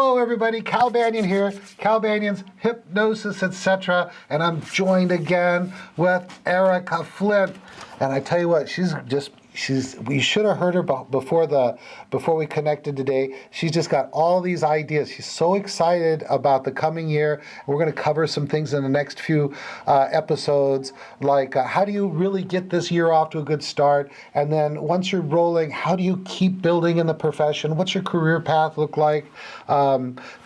Hello everybody, Cal Banyan here, Cal Banyan's Hypnosis, etc. And I'm joined again with Erika Flint. And I tell you what, we should have heard her before we connected today. She's just got all these ideas. She's so excited about the coming year. We're going to cover some things in the next few episodes, like how do you really get this year off to a good start? And then once you're rolling, how do you keep building in the profession? What's your career path look like?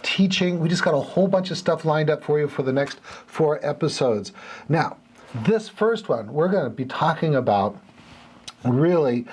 Teaching. We just got a whole bunch of stuff lined up for you for the next 4 episodes. Now, this first one, we're going to be talking about really,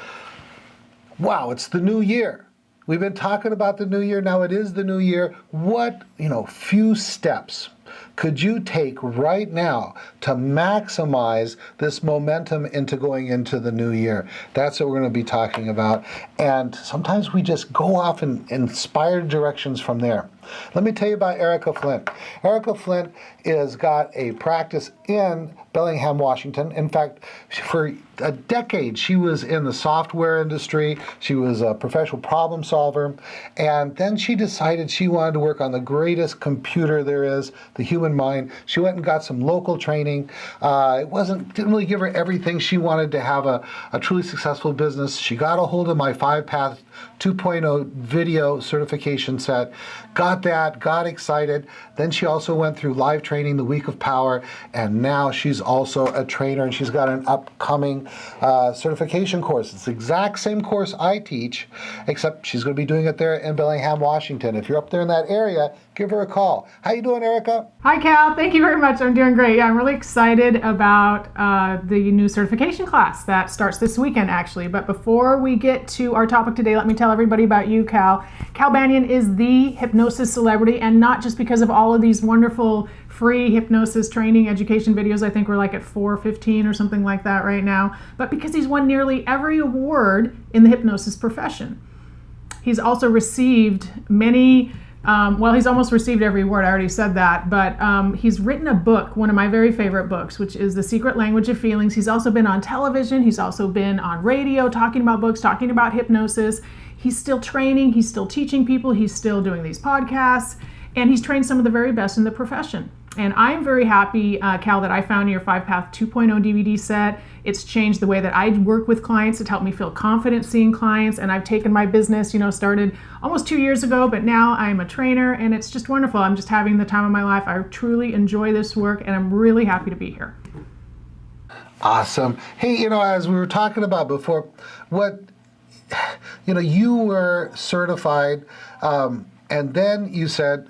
wow, it's the new year. We've been talking about the new year. Now it is the new year. What, few steps could you take right now to maximize this momentum into going into the new year? That's what we're going to be talking about. And sometimes we just go off in inspired directions from there. Let me tell you about Erika Flint. Erika Flint has got a practice in Banyan, Washington. In fact, for a decade, she was in the software industry. She was a professional problem solver. And then she decided she wanted to work on the greatest computer there is, the human mind. She went and got some local training. Didn't really give her everything she wanted to have a truly successful business. She got a hold of my 5-Path 2.0 video certification set, got that, got excited. Then she also went through live training, the Week of Power, and now she's also a trainer, and she's got an upcoming certification course. It's the exact same course I teach, except she's going to be doing it there in Banyan, Washington. If you're up there in that area, give her a call. How you doing, Erika? Hi, Cal. Thank you very much. I'm doing great. Yeah, I'm really excited about the new certification class that starts this weekend, actually. But before we get to our topic today, let me tell everybody about you, Cal. Cal Banyan is the hypnosis celebrity, and not just because of all of these wonderful free hypnosis training education videos. I think we're like at 415 or something like that right now, but because he's won nearly every award in the hypnosis profession. He's also received many he's almost received every award. I already said that, but he's written a book, one of my very favorite books, which is The Secret Language of Feelings. He's also been on television. He's also been on radio talking about books, talking about hypnosis. He's still training. He's still teaching people. He's still doing these podcasts, and he's trained some of the very best in the profession. And I'm very happy, Cal, that I found your 5-Path 2.0 DVD set. It's changed the way that I work with clients. It helped me feel confident seeing clients. And I've taken my business, started almost 2 years ago, but now I'm a trainer, and it's just wonderful. I'm just having the time of my life. I truly enjoy this work, and I'm really happy to be here. Awesome. Hey, as we were talking about before, you were certified, and then you said,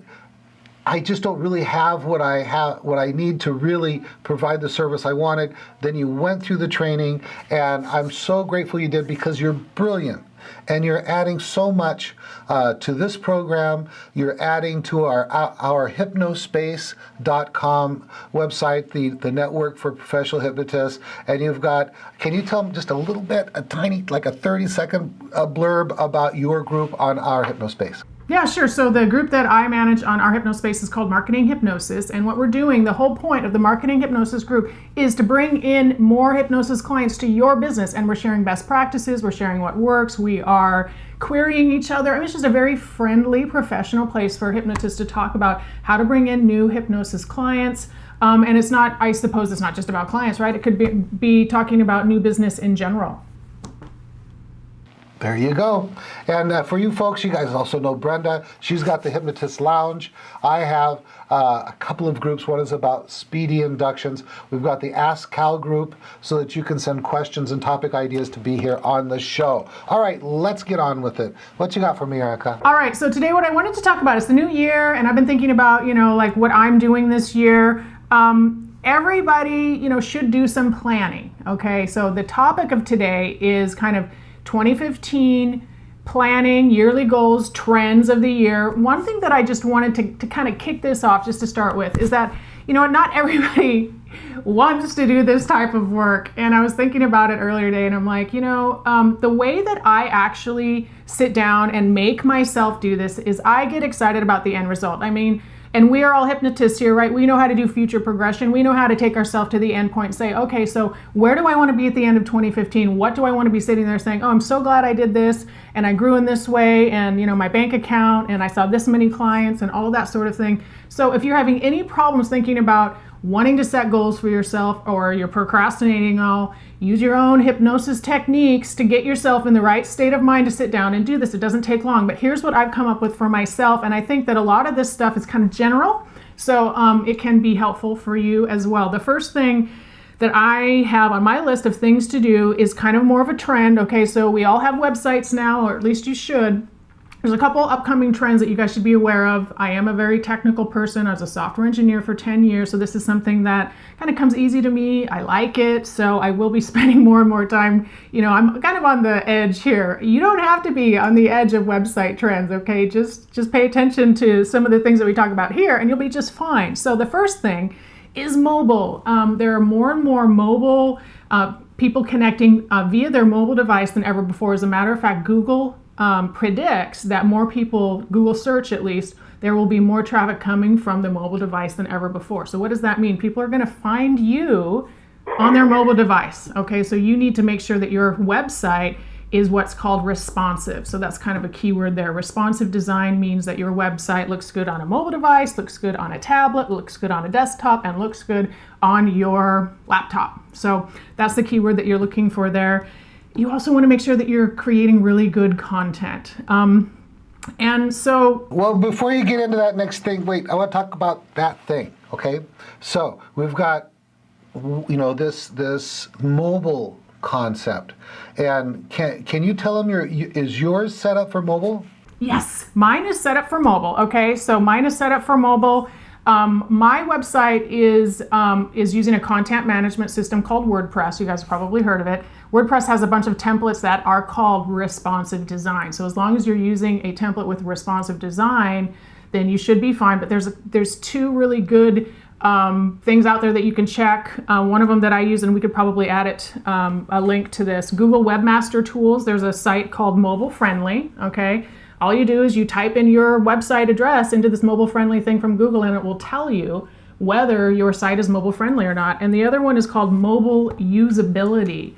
I just don't really have what I need to really provide the service I wanted. Then you went through the training, and I'm so grateful you did, because you're brilliant and you're adding so much to this program. You're adding to our hypnospace.com website, the network for professional hypnotists. And you've got, can you tell them just a little bit, a tiny, like a 30-second blurb about your group on our Hypnospace? Yeah, sure. So the group that I manage on our Hypnospace is called Marketing Hypnosis. And what we're doing, the whole point of the Marketing Hypnosis group is to bring in more hypnosis clients to your business. And we're sharing best practices. We're sharing what works. We are querying each other. I mean, it's just a very friendly, professional place for hypnotists to talk about how to bring in new hypnosis clients. And it's not, I suppose it's not just about clients, right? It could be talking about new business in general. There you go. And for you folks, you guys also know Brenda. She's got the Hypnotist Lounge. I have a couple of groups. One is about speedy inductions. We've got the Ask Cal group so that you can send questions and topic ideas to be here on the show. All right, let's get on with it. What you got for me, Erika? All right, so today what I wanted to talk about is the new year, and I've been thinking about, like what I'm doing this year. Everybody, should do some planning, okay? So the topic of today is kind of 2015 planning, yearly goals, trends of the year. One thing that I just wanted to kind of kick this off just to start with is that, not everybody wants to do this type of work. And I was thinking about it earlier today, and I'm like, the way that I actually sit down and make myself do this is I get excited about the end result. I mean, And we are all hypnotists here, right? We know how to do future progression. We know how to take ourselves to the end point and say, okay, so where do I want to be at the end of 2015? What do I want to be sitting there saying, oh, I'm so glad I did this and I grew in this way, and my bank account, and I saw this many clients and all that sort of thing. So if you're having any problems thinking about wanting to set goals for yourself, or you're procrastinating, use your own hypnosis techniques to get yourself in the right state of mind to sit down and do this. It doesn't take long, but here's what I've come up with for myself, and I think that a lot of this stuff is kind of general, so it can be helpful for you as well. The first thing that I have on my list of things to do is kind of more of a trend. Okay, so we all have websites now, or at least you should. There's a couple upcoming trends that you guys should be aware of. I am a very technical person. I was a software engineer for 10 years, so this is something that kind of comes easy to me. I like it, so I will be spending more and more time. I'm kind of on the edge here. You don't have to be on the edge of website trends, okay? Just pay attention to some of the things that we talk about here, and you'll be just fine. So the first thing is mobile. There are more and more mobile people connecting via their mobile device than ever before. As a matter of fact, Google predicts that more people, Google search at least, there will be more traffic coming from the mobile device than ever before. So what does that mean? People are going to find you on their mobile device. Okay, so you need to make sure that your website is what's called responsive. So that's kind of a keyword there. Responsive design means that your website looks good on a mobile device, looks good on a tablet, looks good on a desktop, and looks good on your laptop. So that's the keyword that you're looking for there. You also want to make sure that you're creating really good content. Well, before you get into that next thing, wait, I want to talk about that thing, okay? So we've got, this mobile concept. And can you tell them is yours set up for mobile? Yes, mine is set up for mobile. Okay, so mine is set up for mobile. My website is using a content management system called WordPress. You guys have probably heard of it. WordPress has a bunch of templates that are called responsive design. So as long as you're using a template with responsive design, then you should be fine. But there's two really good things out there that you can check. One of them that I use, and we could probably add it, a link to this, Google Webmaster Tools. There's a site called Mobile Friendly, okay? All you do is you type in your website address into this mobile friendly thing from Google, and it will tell you whether your site is mobile friendly or not. And the other one is called Mobile Usability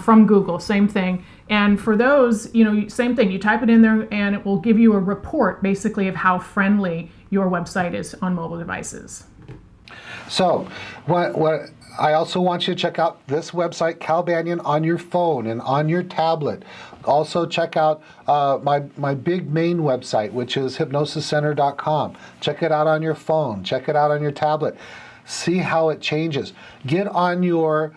from Google, same thing. And for those, same thing, you type it in there and it will give you a report basically of how friendly your website is on mobile devices. So what I also want you to check out this website, Cal Banyan, on your phone and on your tablet. Also check out my big main website, which is hypnosiscenter.com. Check it out on your phone. Check it out on your tablet. See how it changes. Get on your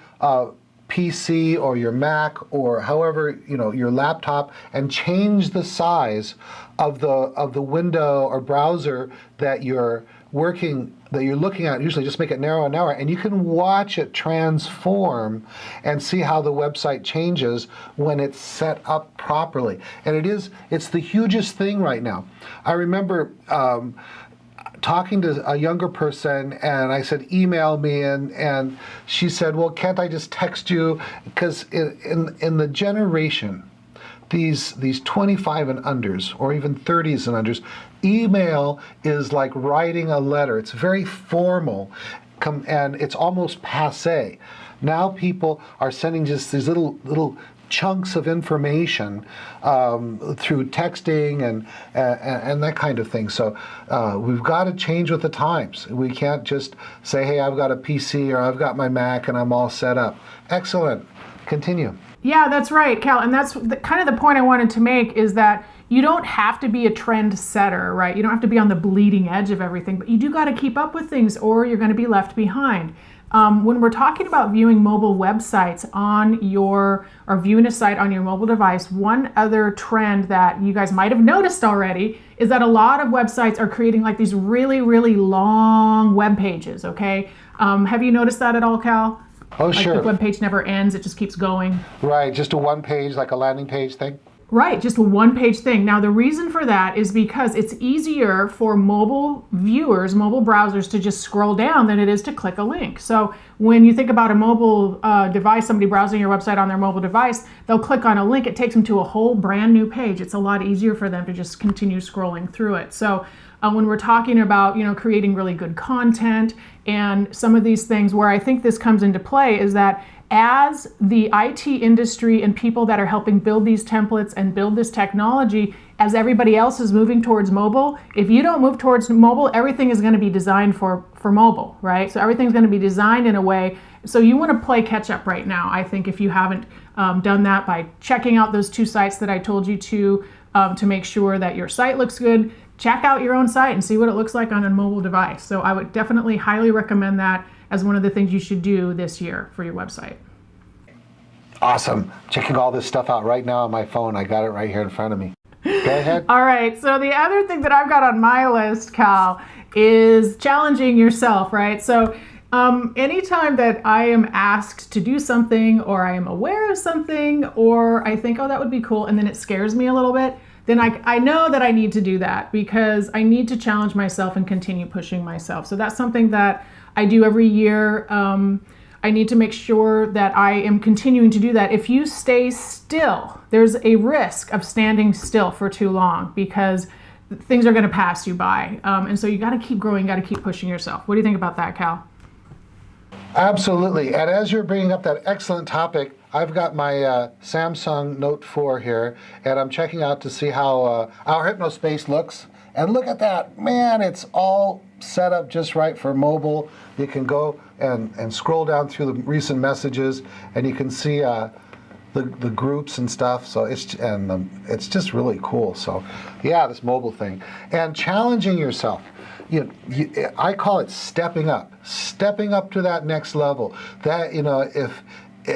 PC or your Mac or however, your laptop, and change the size of the window or browser that you're looking at. Usually just make it narrower and narrower, and you can watch it transform and see how the website changes when it's set up properly. And it's the hugest thing right now. I remember talking to a younger person, and I said, email me, and she said, well, can't I just text you? Because in the generation, these 25 and unders, or even 30s and unders, email is like writing a letter. It's very formal, and it's almost passé. Now people are sending just these little chunks of information through texting and that kind of thing. So we've got to change with the times. We can't just say, hey, I've got a PC or I've got my Mac and I'm all set up. Excellent. Continue. Yeah, that's right, Cal. And that's kind of the point I wanted to make, is that you don't have to be a trend setter, right? You don't have to be on the bleeding edge of everything, but you do got to keep up with things or you're going to be left behind. When we're talking about viewing mobile websites or viewing a site on your mobile device, one other trend that you guys might have noticed already is that a lot of websites are creating like these really, really long web pages, okay? Have you noticed that at all, Cal? Oh, sure. Like the web page never ends, it just keeps going. Right, just a one page, like a landing page thing? Right, just a one-page thing. Now, the reason for that is because it's easier for mobile viewers, mobile browsers, to just scroll down than it is to click a link. So when you think about a mobile device, somebody browsing your website on their mobile device, they'll click on a link. It takes them to a whole brand new page. It's a lot easier for them to just continue scrolling through it. So when we're talking about, creating really good content and some of these things. Where I think this comes into play is that as the IT industry and people that are helping build these templates and build this technology, as everybody else is moving towards mobile, if you don't move towards mobile, everything is going to be designed for mobile, right? So everything's going to be designed in a way. So you want to play catch up right now, I think, if you haven't done that, by checking out those 2 sites that I told you to make sure that your site looks good. Check out your own site and see what it looks like on a mobile device. So I would definitely highly recommend that as one of the things you should do this year for your website. Awesome. Checking all this stuff out right now on my phone. I got it right here in front of me. Go ahead. All right. So the other thing that I've got on my list, Cal, is challenging yourself, right? So anytime that I am asked to do something, or I am aware of something, or I think, oh, that would be cool, and then it scares me a little bit, then I know that I need to do that, because I need to challenge myself and continue pushing myself. So that's something that I do every year. I need to make sure that I am continuing to do that. If you stay still, there's a risk of standing still for too long, because things are going to pass you by. And so you got to keep growing, got to keep pushing yourself. What do you think about that, Cal? Absolutely. And as you're bringing up that excellent topic, I've got my Samsung Note 4 here, and I'm checking out to see how our Hypnospace looks. And look at that. Man, it's all set up just right for mobile. You can go and scroll down through the recent messages, and you can see the groups and stuff. So it's just really cool. So yeah, this mobile thing. And challenging yourself. I call it stepping up to that next level. That, if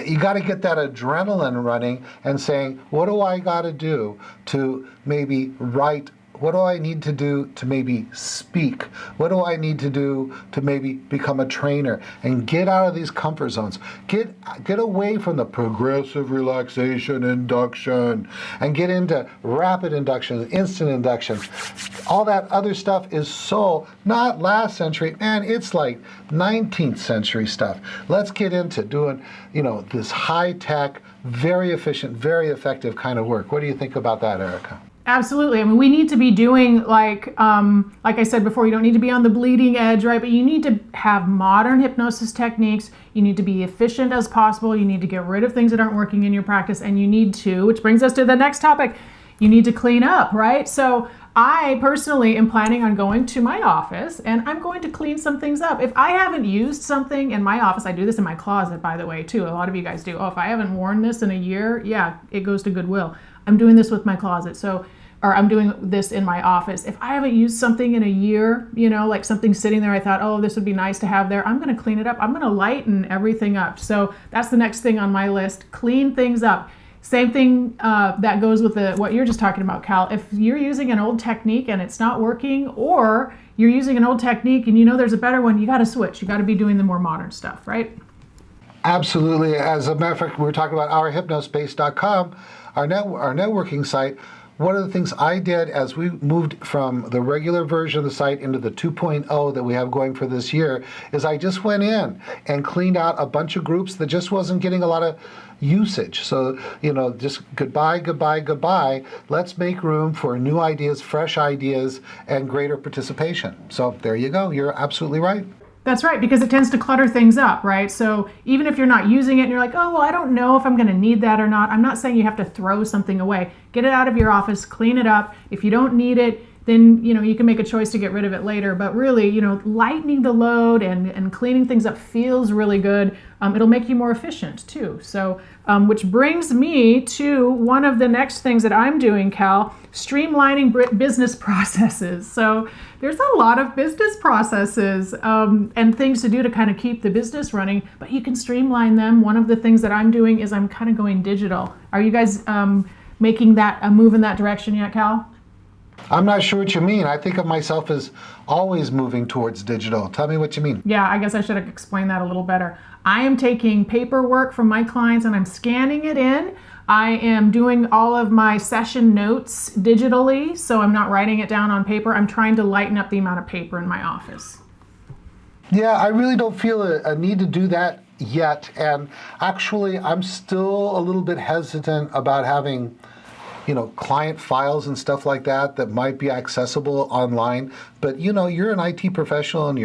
you got to get that adrenaline running and saying, what do I got to do to maybe write? What do I need to do to maybe speak? What do I need to do to maybe become a trainer? And get out of these comfort zones. Get away from the progressive relaxation induction and get into rapid induction, instant induction. All that other stuff is so not last century, man, it's like 19th century stuff. Let's get into doing, this high-tech, very efficient, very effective kind of work. What do you think about that, Erika? Absolutely. I mean, we need to be doing like I said before, you don't need to be on the bleeding edge, right? But you need to have modern hypnosis techniques. You need to be efficient as possible. You need to get rid of things that aren't working in your practice. And you need to, which brings us to the next topic, you need to clean up, right? So I personally am planning on going to my office, and I'm going to clean some things up. If I haven't used something in my office, I do this in my closet, by the way, too. A lot of you guys do. Oh, if I haven't worn this in a year, yeah, it goes to Goodwill. I'm doing this with my closet. Or I'm doing this in my office. If I haven't used something in a year, like something sitting there, I thought, oh, this would be nice to have there. I'm gonna clean it up. I'm gonna lighten everything up. So that's the next thing on my list, clean things up. Same thing that goes with what you're just talking about, Cal. If you're using an old technique and it's not working, or you're using an old technique and there's a better one, you gotta switch. You gotta be doing the more modern stuff, right? Absolutely. As a matter of fact, we were talking about ourhypnospace.com, our networking site. One of the things I did as we moved from the regular version of the site into the 2.0 that we have going for this year is I just went in and cleaned out a bunch of groups that just wasn't getting a lot of usage. So, just goodbye. Let's make room for new ideas, fresh ideas, and greater participation. So there you go. You're absolutely right. That's right, because it tends to clutter things up, right? So even if you're not using it and you're like, oh, well, I don't know if I'm going to need that or not, I'm not saying you have to throw something away. Get it out of your office, clean it up. If you don't need it, then you can make a choice to get rid of it later. But really, lightening the load and cleaning things up feels really good. It'll make you more efficient too. So, which brings me to one of the next things that I'm doing, Cal, streamlining business processes. So there's a lot of business processes and things to do to kind of keep the business running, but you can streamline them. One of the things that I'm doing is I'm kind of going digital. Are you guys making a move in that direction yet, Cal? I'm not sure what you mean. I think of myself as always moving towards digital. Tell me what you mean. Yeah, I guess I should have explained that a little better. I am taking paperwork from my clients and I'm scanning it in. I am doing all of my session notes digitally, so I'm not writing it down on paper. I'm trying to lighten up the amount of paper in my office. Yeah, I really don't feel a need to do that yet. And actually, I'm still a little bit hesitant about having client files and stuff like that might be accessible online. But you're an IT professional and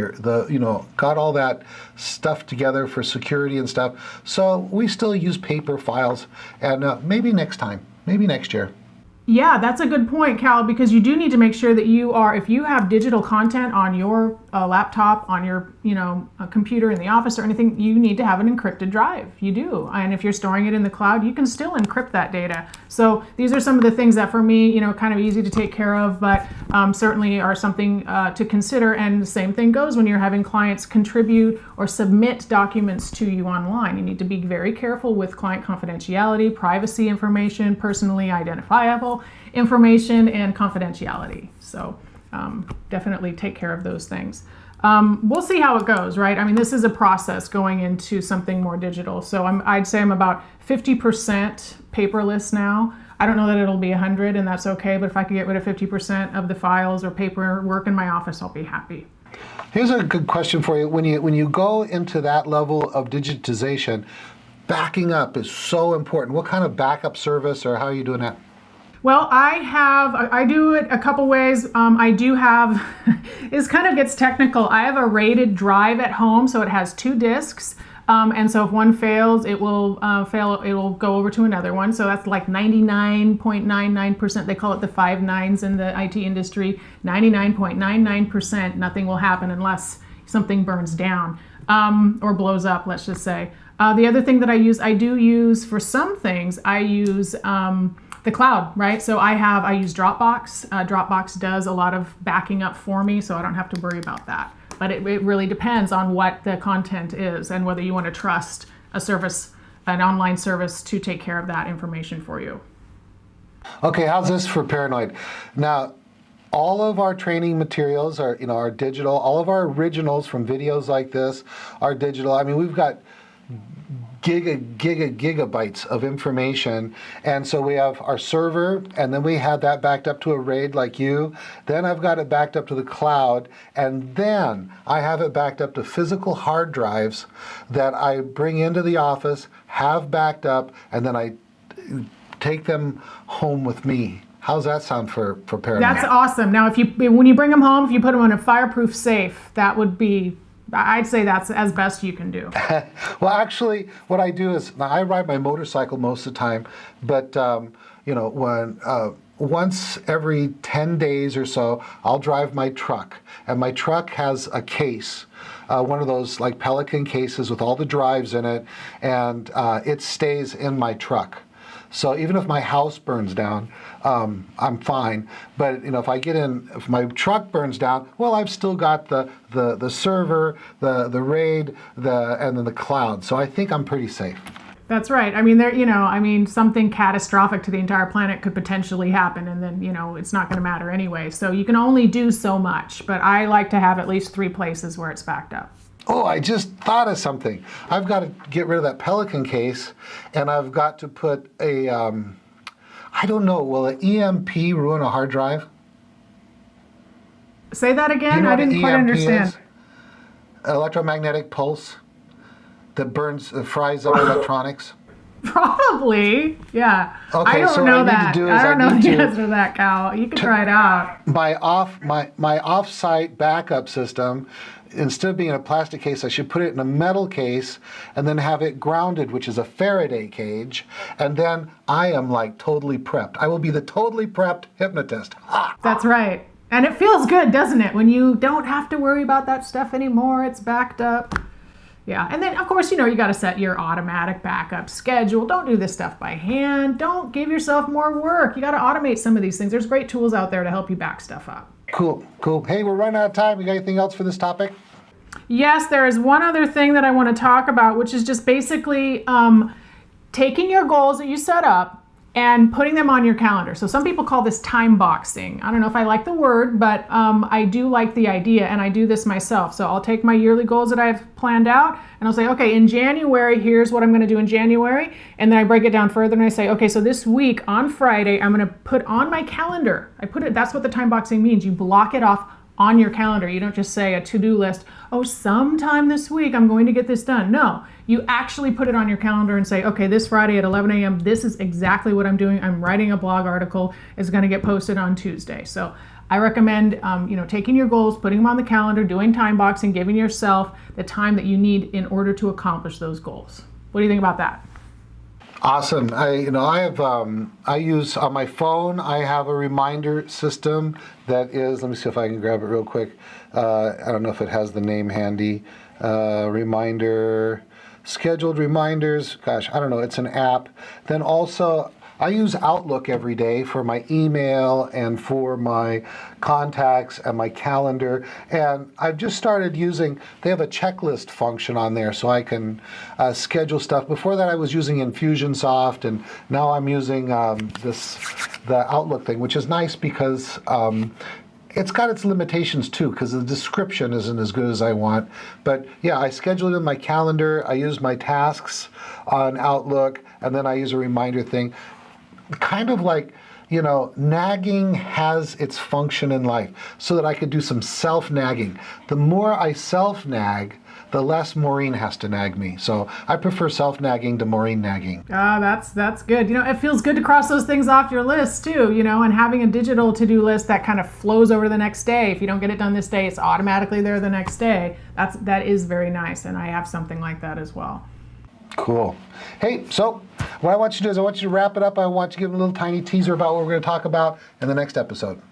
got all that stuff together for security and stuff. So we still use paper files, and maybe next time, maybe next year. Yeah, that's a good point, Cal, because you do need to make sure that if you have digital content on your laptop, on your computer in the office or anything, you need to have an encrypted drive. You do. And if you're storing it in the cloud, you can still encrypt that data. So these are some of the things that for me, kind of easy to take care of, but certainly are something to consider. And the same thing goes when you're having clients contribute or submit documents to you online. You need to be very careful with client confidentiality, privacy information, personally identifiable information, and confidentiality. So definitely take care of those things. We'll see how it goes, right? I mean, this is a process going into something more digital. So I'd say I'm about 50% paperless now. I don't know that it'll be 100, and that's okay, but if I could get rid of 50% of the files or paperwork in my office, I'll be happy. Here's a good question for you. When you go into that level of digitization, backing up is so important. What kind of backup service, or how are you doing that? Well, I do it a couple ways. I do have, this kind of gets technical. I have a rated drive at home, so it has 2 disks. And so if one fails, it will go over to another one. So that's like 99.99%. They call it the 5 nines in the IT industry. 99.99%, nothing will happen unless something burns down or blows up, let's just say. The other thing that I do use for some things, I use the cloud, right? So I use Dropbox. Dropbox does a lot of backing up for me, so I don't have to worry about that. But it really depends on what the content is and whether you want to trust a service, an online service, to take care of that information for you. Okay, how's this for paranoid? Now, all of our training materials are digital. All of our originals from videos like this are digital. I mean, we've got gigabytes of information, and so we have our server, and then we have that backed up to a RAID like you. Then I've got it backed up to the cloud, and then I have it backed up to physical hard drives that I bring into the office, have backed up, and then I take them home with me. How's that sound for paranoid? That's awesome. Now, when you bring them home, if you put them in a fireproof safe, I'd say that's as best you can do. Well, actually, what I do is, I ride my motorcycle most of the time, but once every 10 days or so, I'll drive my truck, and my truck has a case, one of those like Pelican cases with all the drives in it, and it stays in my truck. So even if my house burns down, I'm fine. But if my truck burns down, well, I've still got the server, the RAID, and then the cloud. So I think I'm pretty safe. That's right. I mean, something catastrophic to the entire planet could potentially happen, and then it's not going to matter anyway. So you can only do so much. But I like to have at least 3 places where it's backed up. Oh, I just thought of something. I've got to get rid of that Pelican case, and I've got to put I don't know, will an EMP ruin a hard drive? Say that again? Do you know I didn't quite understand. Is? Electromagnetic pulse that fries up electronics. Probably, yeah. Okay, I don't so know what I that. need to do is I don't know need the to answer to that, Cal. You can try it out. My off-site backup system, instead of being in a plastic case, I should put it in a metal case and then have it grounded, which is a Faraday cage, and then I am like totally prepped. I will be the totally prepped hypnotist. Ha! That's right. And it feels good, doesn't it? When you don't have to worry about that stuff anymore, it's backed up. Yeah, and then of course, you got to set your automatic backup schedule. Don't do this stuff by hand. Don't give yourself more work. You got to automate some of these things. There's great tools out there to help you back stuff up. Cool. Hey, we're running out of time. You got anything else for this topic? Yes, there is one other thing that I want to talk about, which is just basically taking your goals that you set up and putting them on your calendar. So some people call this time boxing. I don't know if I like the word, but I do like the idea, and I do this myself. So I'll take my yearly goals that I've planned out, and I'll say, okay, in January, here's what I'm going to do in January. And then I break it down further, and I say, okay, so this week on Friday, I'm going to put on my calendar. That's what the time boxing means. You block it off on your calendar. You don't just say a to-do list, oh, sometime this week I'm going to get this done. No, you actually put it on your calendar and say, okay, this Friday at 11 a.m., this is exactly what I'm doing. I'm writing a blog article. It's going to get posted on Tuesday. So I recommend, taking your goals, putting them on the calendar, doing time boxing, giving yourself the time that you need in order to accomplish those goals. What do you think about that? Awesome. I use on my phone, I have a reminder system that is, let me see if I can grab it real quick. I don't know if it has the name handy. Scheduled reminders. Gosh, I don't know. It's an app. Then also, I use Outlook every day for my email and for my contacts and my calendar. And I've just started using, they have a checklist function on there so I can schedule stuff. Before that I was using Infusionsoft, and now I'm using the Outlook thing, which is nice because it's got its limitations too, because the description isn't as good as I want. But yeah, I schedule it in my calendar, I use my tasks on Outlook, and then I use a reminder thing. Kind of like, nagging has its function in life so that I could do some self-nagging. The more I self-nag, the less Maureen has to nag me. So I prefer self-nagging to Maureen nagging. That's good. It feels good to cross those things off your list too, and having a digital to-do list that kind of flows over the next day. If you don't get it done this day, it's automatically there the next day. That is very nice, and I have something like that as well. Cool. Hey, so what I want you to do is I want you to wrap it up. I want you to give a little tiny teaser about what we're going to talk about in the next episode.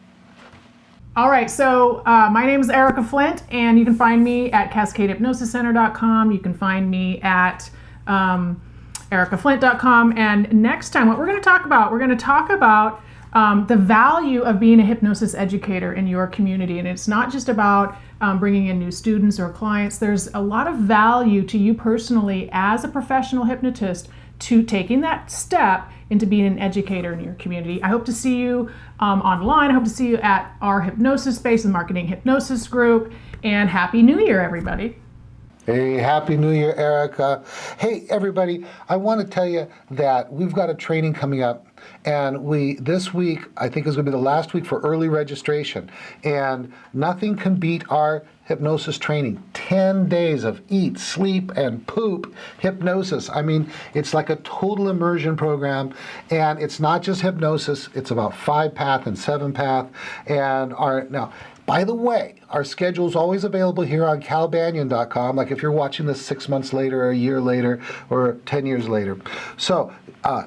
All right, so my name is Erika Flint, and you can find me at CascadeHypnosisCenter.com. You can find me at ErikaFlint.com. And next time, what we're going to talk about, the value of being a hypnosis educator in your community. And it's not just about bringing in new students or clients. There's a lot of value to you personally as a professional hypnotist to taking that step into being an educator in your community. I hope to see you online. I hope to see you at our hypnosis space and marketing hypnosis group. And Happy New Year, everybody. Hey, Happy New Year, Erika. Hey, everybody, I want to tell you that we've got a training coming up, and this week, I think is going to be the last week for early registration, and nothing can beat our hypnosis training. 10 days of eat, sleep, and poop hypnosis. I mean, it's like a total immersion program, and it's not just hypnosis, it's about 5-path and 7-path, now, by the way, our schedule is always available here on calbanyan.com, like if you're watching this 6 months later, or a year later, or 10 years later. So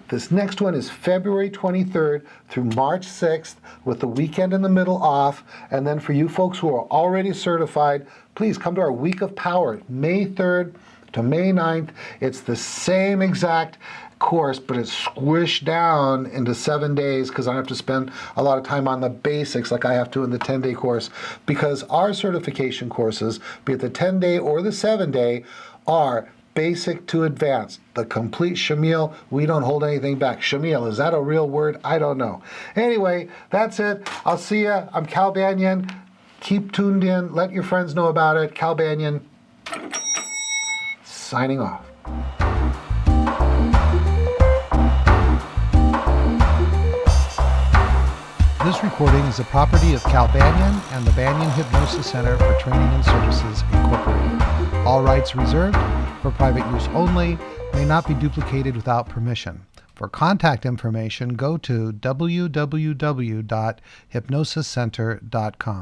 this next one is February 23rd through March 6th, with the weekend in the middle off. And then for you folks who are already certified, please come to our Week of Power, May 3rd to May 9th. It's the same exact course, but it's squished down into 7 days because I have to spend a lot of time on the basics like I have to in the 10-day course, because our certification courses, be it the 10-day or the 7-day, are basic to advanced. The complete Shamil, we don't hold anything back. Shamil, is that a real word? I don't know. Anyway, that's it. I'll see ya. I'm Cal Banyan. Keep tuned in. Let your friends know about it. Cal Banyan, signing off. This recording is the property of Cal Banyan and the Banyan Hypnosis Center for Training and Services, Incorporated. All rights reserved, for private use only, may not be duplicated without permission. For contact information, go to www.hypnosiscenter.com.